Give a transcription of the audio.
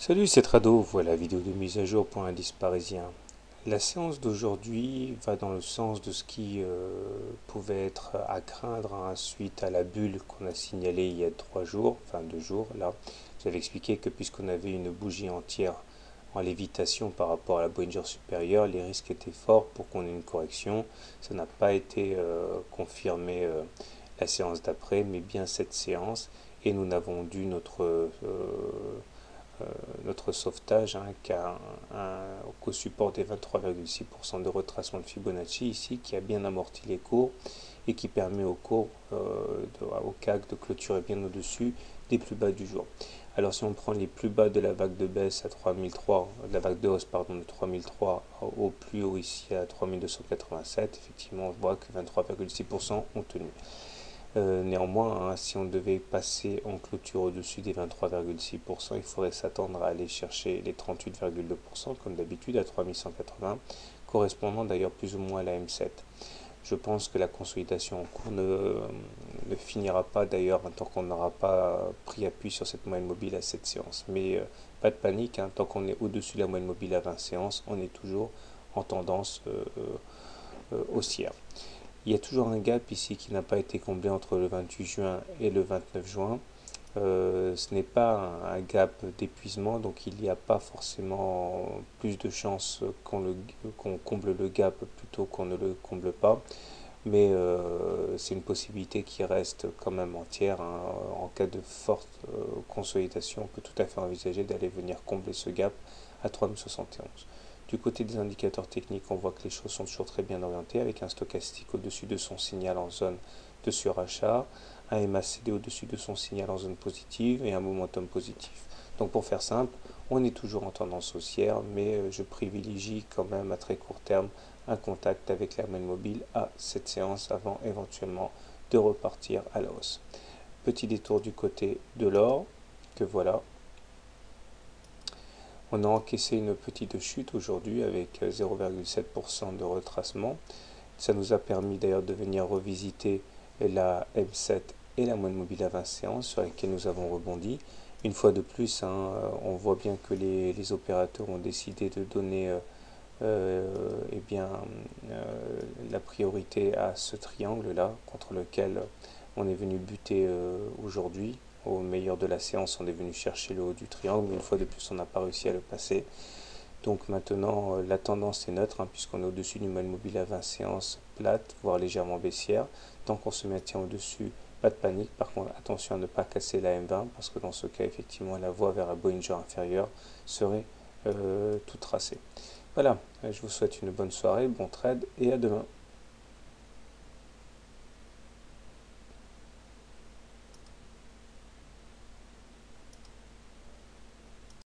Salut, c'est Trado, voilà vidéo de mise à jour pour indice parisien. La séance d'aujourd'hui va dans le sens de ce qui pouvait être à craindre suite à la bulle qu'on a signalée il y a 3 jours, enfin 2 jours là. J'avais expliqué que puisqu'on avait une bougie entière en lévitation par rapport à la Bollinger supérieure, les risques étaient forts pour qu'on ait une correction. Ça n'a pas été confirmé la séance d'après, mais bien cette séance. Et nous n'avons dû notre sauvetage qu'au support des 23,6% de retracement de Fibonacci ici, qui a bien amorti les cours et qui permet au cours, au CAC de clôturer bien au-dessus des plus bas du jour. Alors si on prend les plus bas de la vague de baisse à 3003, de la vague de hausse pardon de 3003 au plus haut ici à 3287, effectivement on voit que 23,6% ont tenu. Néanmoins, si on devait passer en clôture au-dessus des 23,6%, il faudrait s'attendre à aller chercher les 38,2% comme d'habitude à 3180, correspondant d'ailleurs plus ou moins à la M7. Je pense que la consolidation en cours ne finira pas d'ailleurs tant qu'on n'aura pas pris appui sur cette moyenne mobile à cette séance. Mais pas de panique, tant qu'on est au-dessus de la moyenne mobile à 20 séances, on est toujours en tendance haussière. Il y a toujours un gap ici qui n'a pas été comblé entre le 28 juin et le 29 juin. Ce n'est pas un gap d'épuisement, donc il n'y a pas forcément plus de chances qu'on comble le gap plutôt qu'on ne le comble pas. Mais c'est une possibilité qui reste quand même entière. En cas de forte consolidation, on peut tout à fait envisager d'aller venir combler ce gap à 3071. Du côté des indicateurs techniques, on voit que les choses sont toujours très bien orientées avec un stochastique au-dessus de son signal en zone de surachat, un MACD au-dessus de son signal en zone positive et un momentum positif. Donc pour faire simple, on est toujours en tendance haussière, mais je privilégie quand même à très court terme un contact avec la moyenne mobile à cette séance avant éventuellement de repartir à la hausse. Petit détour du côté de l'or, que voilà. On a encaissé une petite chute aujourd'hui avec 0,7% de retracement. Ça nous a permis d'ailleurs de venir revisiter la M7 et la moyenne mobile à 20 séances sur lesquelles nous avons rebondi. Une fois de plus, on voit bien que les opérateurs ont décidé de donner eh bien, la priorité à ce triangle-là contre lequel on est venu buter aujourd'hui. Au meilleur de la séance, on est venu chercher le haut du triangle, mais une fois de plus, on n'a pas réussi à le passer. Donc maintenant, la tendance est neutre, puisqu'on est au-dessus du moyenne mobile à 20 séances plate, voire légèrement baissière. Tant qu'on se maintient au-dessus, pas de panique. Par contre, attention à ne pas casser la M20, parce que dans ce cas, effectivement, la voie vers la Bollinger inférieure serait toute tracée. Voilà, je vous souhaite une bonne soirée, bon trade et à demain.